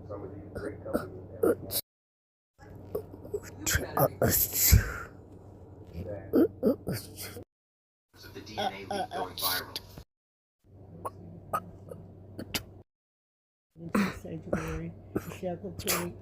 Some of these great companies of the DNA leak going viral. Into the sanctuary, shall complete